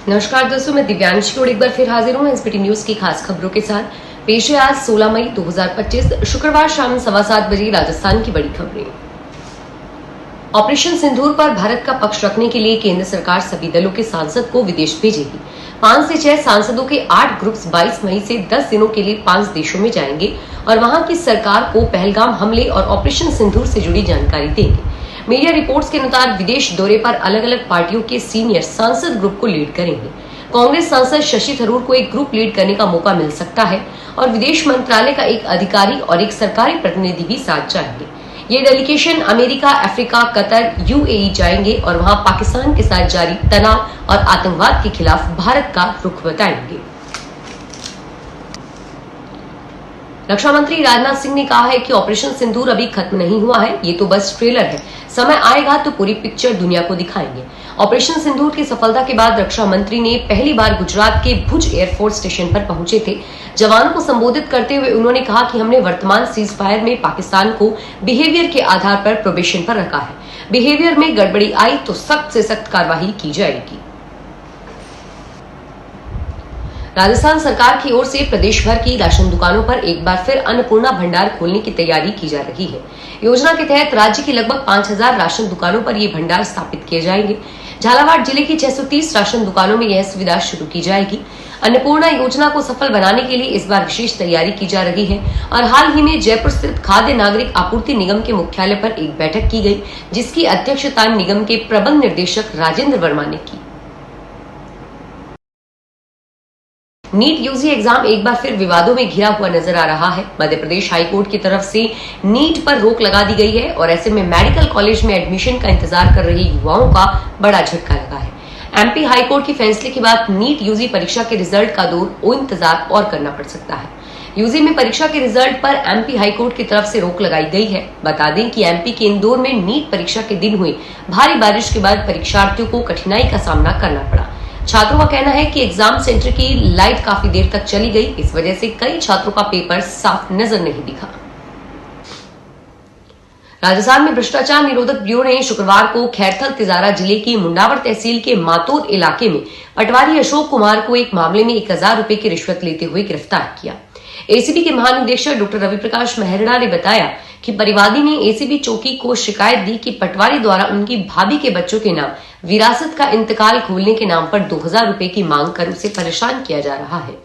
नमस्कार दोस्तों, मैं दिव्यांश की एक बार फिर हाजिर हूँ एसबीटी न्यूज की खास खबरों के साथ। पेश है आज 16 मई 2025 शुक्रवार शाम 7:15 बजे राजस्थान की बड़ी खबरें। ऑपरेशन सिंदूर पर भारत का पक्ष रखने के लिए केंद्र सरकार सभी दलों के सांसद को विदेश भेजेगी। 5 से 6 सांसदों के 8 ग्रुप्स 22 मई से 10 दिनों के लिए 5 देशों में जाएंगे और वहां की सरकार को पहलगाम हमले और ऑपरेशन सिंदूर से जुड़ी जानकारी देंगे। मीडिया रिपोर्ट्स के अनुसार विदेश दौरे पर अलग अलग पार्टियों के सीनियर सांसद ग्रुप को लीड करेंगे। कांग्रेस सांसद शशि थरूर को एक ग्रुप लीड करने का मौका मिल सकता है और विदेश मंत्रालय का एक अधिकारी और एक सरकारी प्रतिनिधि भी साथ जाएंगे। ये delegation America, Africa, Qatar, UAE जाएंगे और वहां पाकिस्तान के साथ जारी तनाव और आतंकवाद के खिलाफ भारत का रुख बताएंगे। रक्षा मंत्री राजनाथ सिंह ने कहा है कि ऑपरेशन सिंदूर अभी खत्म नहीं हुआ है, ये तो बस ट्रेलर है। समय आएगा तो पूरी पिक्चर दुनिया को दिखाएंगे। ऑपरेशन सिंदूर की सफलता के बाद रक्षा मंत्री ने पहली बार गुजरात के भुज एयरफोर्स स्टेशन पर पहुंचे थे। जवान को संबोधित करते हुए उन्होंने कहा कि हमने वर्तमान सीज फायर में पाकिस्तान को बिहेवियर के आधार पर प्रोबेशन पर रखा है। बिहेवियर में गड़बड़ी आई तो सख्त से सख्त कार्रवाई की जाएगी। राजस्थान सरकार की ओर से प्रदेश भर की राशन दुकानों पर एक बार फिर अन्नपूर्णा भंडार खोलने की तैयारी की जा रही है। योजना के तहत राज्य की लगभग 5000 राशन दुकानों पर ये भंडार स्थापित किए जाएंगे। झालावाड़ जिले की 630 राशन दुकानों में यह सुविधा शुरू की जाएगी। अन्नपूर्णा योजना को सफल बनाने के लिए इस बार विशेष तैयारी की जा रही है और हाल ही में जयपुर स्थित खाद्य नागरिक आपूर्ति निगम के मुख्यालय पर एक बैठक की गई, जिसकी अध्यक्षता निगम के प्रबंध निर्देशक राजेंद्र वर्मा ने की। नीट यूजी एग्जाम एक बार फिर विवादों में घिरा हुआ नजर आ रहा है। मध्य प्रदेश हाईकोर्ट की तरफ से नीट पर रोक लगा दी गई है और ऐसे में मेडिकल कॉलेज में एडमिशन का इंतजार कर रहे युवाओं का बड़ा झटका लगा है। एमपी हाईकोर्ट के फैसले के बाद नीट यूजी परीक्षा के रिजल्ट का दौर इंतजार और करना पड़ सकता है। यूजी में परीक्षा के रिजल्ट पर एमपी हाईकोर्ट की तरफ से रोक लगाई गई है। बता दें कि एमपी के इंदौर में नीट परीक्षा के दिन हुई भारी बारिश के बाद परीक्षार्थियों को कठिनाई का सामना करना पड़ा। छात्रों का कहना है कि एग्जाम सेंटर की लाइट काफी देर तक चली गई, इस वजह से कई छात्रों का पेपर साफ नजर नहीं दिखा। राजस्थान में भ्रष्टाचार निरोधक ब्यूरो ने शुक्रवार को खैरथल तिजारा जिले की मुंडावर तहसील के मातोर इलाके में पटवारी अशोक कुमार को एक मामले में 1000 रुपए की रिश्वत लेते हुए गिरफ्तार किया। एसीबी के महानिदेशक डॉक्टर रवि प्रकाश मेहरड़ा ने बताया कि परिवादी ने एसीबी चौकी को शिकायत दी कि पटवारी द्वारा उनकी भाभी के बच्चों के नाम विरासत का इंतकाल खोलने के नाम पर 2000 रुपए की मांग कर उसे परेशान किया जा रहा है।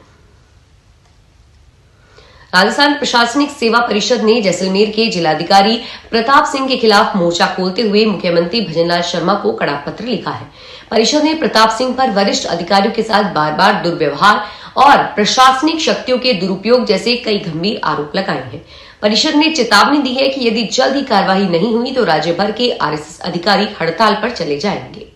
राजस्थान प्रशासनिक सेवा परिषद ने जैसलमेर के जिलाधिकारी प्रताप सिंह के खिलाफ मोर्चा खोलते हुए मुख्यमंत्री भजनलाल शर्मा को कड़ा पत्र लिखा है। परिषद ने प्रताप सिंह पर वरिष्ठ अधिकारियों के साथ बार बार दुर्व्यवहार और प्रशासनिक शक्तियों के दुरुपयोग जैसे कई गंभीर आरोप लगाए हैं। परिषद ने चेतावनी दी है कि यदि जल्द ही कार्रवाई नहीं हुई तो राज्य भर के आरएसएस अधिकारी हड़ताल पर चले जाएंगे।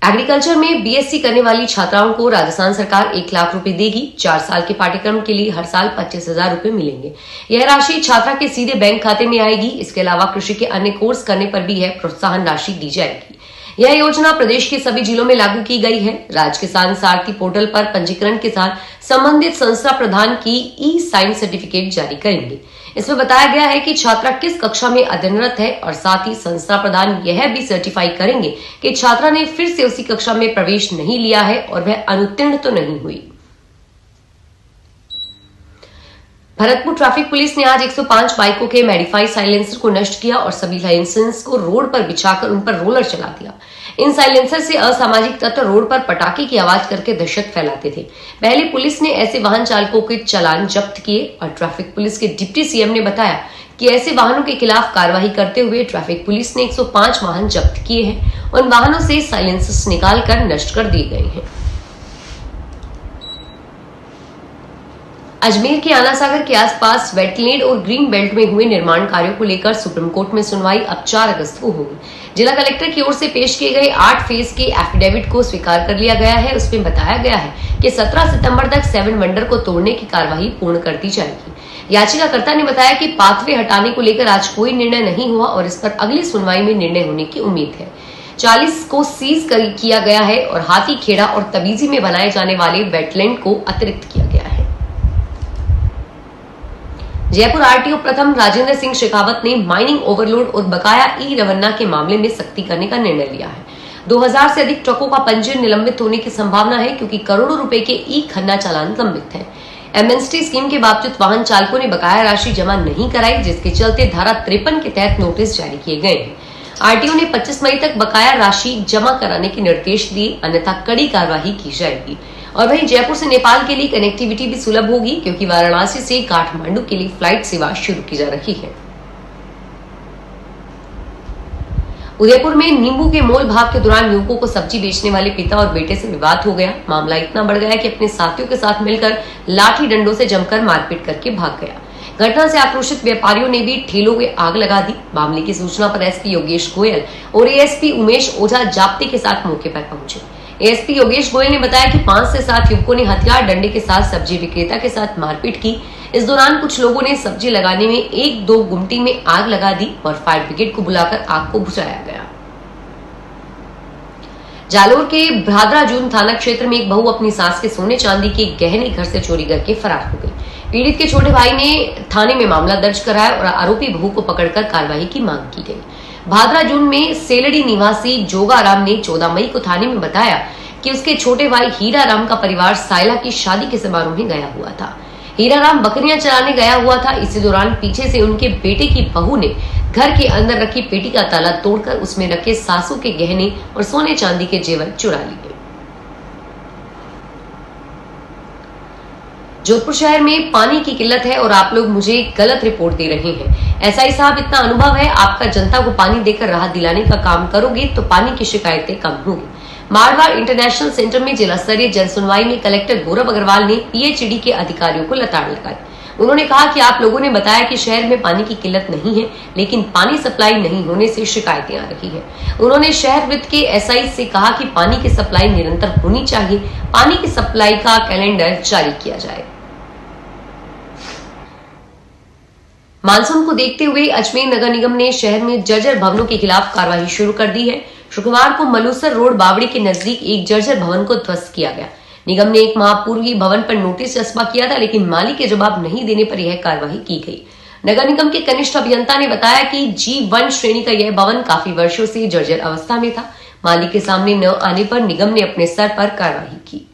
एग्रीकल्चर में बीएससी करने वाली छात्राओं को राजस्थान सरकार 1 लाख रुपए देगी। 4 साल के पाठ्यक्रम के लिए हर साल 25,000 रुपए मिलेंगे। यह राशि छात्रा के सीधे बैंक खाते में आएगी। इसके अलावा कृषि के अन्य कोर्स करने पर भी यह प्रोत्साहन राशि दी जाएगी। यह योजना प्रदेश के सभी जिलों में लागू की गई है। राज्य किसान सारथी पोर्टल पर पंजीकरण के साथ संबंधित संस्था प्रधान की ई साइन सर्टिफिकेट जारी करेंगे। इसमें बताया गया है कि छात्रा किस कक्षा में अध्ययनरत है और साथ ही संस्था प्रधान यह भी सर्टिफाई करेंगे कि छात्रा ने फिर से उसी कक्षा में प्रवेश नहीं लिया है और वह अनुत्तीर्ण तो नहीं हुई। भरतपुर ट्रैफिक पुलिस ने आज 105 बाइकों के मॉडिफाई साइलेंसर को नष्ट किया और सभी लाइसेंस को रोड पर बिछाकर उन पर रोलर चला दिया। इन साइलेंसर से असामाजिक तत्व रोड पर पटाखे की आवाज करके दहशत फैलाते थे। पहले पुलिस ने ऐसे वाहन चालकों के चालान जब्त किए और ट्रैफिक पुलिस के डिप्टी सीएम ने बताया कि ऐसे वाहनों के खिलाफ कार्रवाई करते हुए ट्रैफिक पुलिस ने 105 वाहन जब्त किए हैं। उन वाहनों से साइलेंसर्स निकालकर नष्ट कर दिए गए हैं। अजमेर के आना सागर के आसपास वेटलैंड और ग्रीन बेल्ट में हुए निर्माण कार्यों को लेकर सुप्रीम कोर्ट में सुनवाई अब 4 अगस्त को होगी। जिला कलेक्टर की ओर से पेश किए गए 8 फेज के एफिडेविट को स्वीकार कर लिया गया है। उसमें बताया गया है कि 17 सितंबर तक 7 वंडर को तोड़ने की कार्यवाही पूर्ण कर दी जाएगी। याचिकाकर्ता ने बताया कि पाथवे हटाने को लेकर आज कोई निर्णय नहीं हुआ और इस पर अगली सुनवाई में निर्णय होने की उम्मीद है। 40 को सीज किया गया है और हाथी खेड़ा और तबीजी में बनाए जाने वाले वेटलैंड को अतिरिक्त किया गया है। जयपुर आरटीओ प्रथम राजेंद्र सिंह शेखावत ने माइनिंग ओवरलोड और बकाया ई रवन्ना के मामले में सख्ती करने का निर्णय लिया है। 2000 से अधिक ट्रकों का पंजीयन निलंबित होने की संभावना है, क्योंकि करोड़ों रुपए के ई खन्ना चालान लंबित हैं। एमएसटी स्कीम के बावजूद वाहन चालकों ने बकाया राशि जमा नहीं कराई, जिसके चलते धारा 53 के तहत नोटिस जारी किए गए हैं। आरटीओ ने 25 मई तक बकाया राशि जमा कराने के निर्देश दिए, अन्यथा कड़ी कार्रवाई की जाएगी। और वहीं जयपुर से नेपाल के लिए कनेक्टिविटी भी सुलभ होगी, क्योंकि वाराणसी से काठमांडू के लिए फ्लाइट सेवा शुरू की जा रही है। उदयपुर में नींबू के मोल भाव के दौरान युवकों को सब्जी बेचने वाले पिता और बेटे से विवाद हो गया। मामला इतना बढ़ गया कि अपने साथियों के साथ मिलकर लाठी डंडों से जमकर मारपीट करके भाग गया। घटना से आक्रोशित व्यापारियों ने भी ठेलों में आग लगा दी। मामले की सूचना पर एसपी योगेश गोयल और एएसपी उमेश ओझा जाप्ते के साथ मौके पर पहुंचे। एएसपी योगेश गोयल ने बताया कि 5 से 7 युवकों ने हथियार डंडे के साथ सब्जी विक्रेता के साथ मारपीट की। इस दौरान कुछ लोगों ने सब्जी लगाने में 1-2 गुमटी में आग लगा दी और फायर ब्रिगेड को बुलाकर आग को बुझाया गया। जालोर के भादरा जून थाना क्षेत्र में एक बहू अपनी सास के सोने चांदी के गहने घर से चोरी करके फरार हो गई। पीड़ित के छोटे भाई ने थाने में मामला दर्ज कराया और आरोपी बहू को पकड़कर कार्रवाई की मांग की गई। भादरा जून में सेलड़ी निवासी जोगाराम ने 14 मई को थाने में बताया कि उसके छोटे भाई हीराराम का परिवार सायला की शादी के समारोह में गया हुआ था। हीराराम बकरियां चराने गया हुआ था। इसी दौरान पीछे से उनके बेटे की बहू ने घर के अंदर रखी पेटी का ताला तोड़कर उसमें रखे सासू के गहने और सोने चांदी के जेवर चुरा लिए। जोधपुर शहर में पानी की किल्लत है और आप लोग मुझे गलत रिपोर्ट दे रहे हैं। एसआई साहब, इतना अनुभव है आपका, जनता को पानी देकर राहत दिलाने का काम करोगे तो पानी की शिकायतें कम होंगी। मारवाड़ इंटरनेशनल सेंटर में जिला स्तरीय जन सुनवाई में कलेक्टर गौरव अग्रवाल ने पीएचईडी के अधिकारियों को लताड़ लगाई। उन्होंने कहा कि आप लोगों ने बताया कि शहर में पानी की किल्लत नहीं है, लेकिन पानी सप्लाई नहीं होने से शिकायतें आ रही है। उन्होंने शहर वित्त के एसआई से कहा कि पानी की सप्लाई निरंतर होनी चाहिए, पानी की सप्लाई का कैलेंडर जारी किया जाए। मानसून को देखते हुए अजमेर नगर निगम ने शहर में जर्जर भवनों के खिलाफ कार्रवाई शुरू कर दी है। शुक्रवार को मलूसर रोड बावड़ी के नजदीक एक जर्जर भवन को ध्वस्त किया गया। निगम ने एक माह पूर्व ही भवन पर नोटिस चस्पा किया था, लेकिन मालिक के जवाब नहीं देने पर यह कार्रवाई की गई। नगर निगम के कनिष्ठ अभियंता ने बताया कि G1 श्रेणी का यह भवन काफी वर्षों से जर्जर अवस्था में था। मालिक के सामने न आने पर निगम ने अपने स्तर पर कार्रवाई की।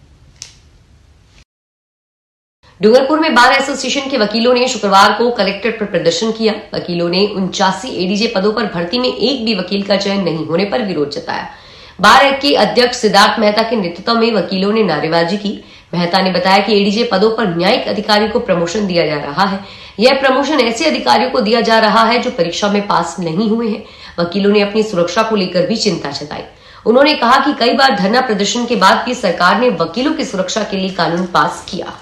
डूंगरपुर में बार एसोसिएशन के वकीलों ने शुक्रवार को कलेक्ट्रेट पर प्रदर्शन किया। वकीलों ने 79 एडीजे पदों पर भर्ती में एक भी वकील का चयन नहीं होने पर विरोध जताया। बार के अध्यक्ष सिद्धार्थ मेहता के नेतृत्व में वकीलों ने नारेबाजी की। मेहता ने बताया कि एडीजे पदों पर न्यायिक अधिकारी को प्रमोशन दिया जा रहा है। यह प्रमोशन ऐसे अधिकारियों को दिया जा रहा है जो परीक्षा में पास नहीं हुए हैं। वकीलों ने अपनी सुरक्षा को लेकर भी चिंता जताई। उन्होंने कहा कि कई बार धरना प्रदर्शन के बाद भी सरकार ने वकीलों की सुरक्षा के लिए कानून पास किया।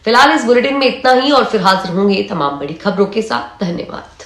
फिलहाल इस बुलेटिन में इतना ही और फिर हाजिर होंगे तमाम बड़ी खबरों के साथ। धन्यवाद।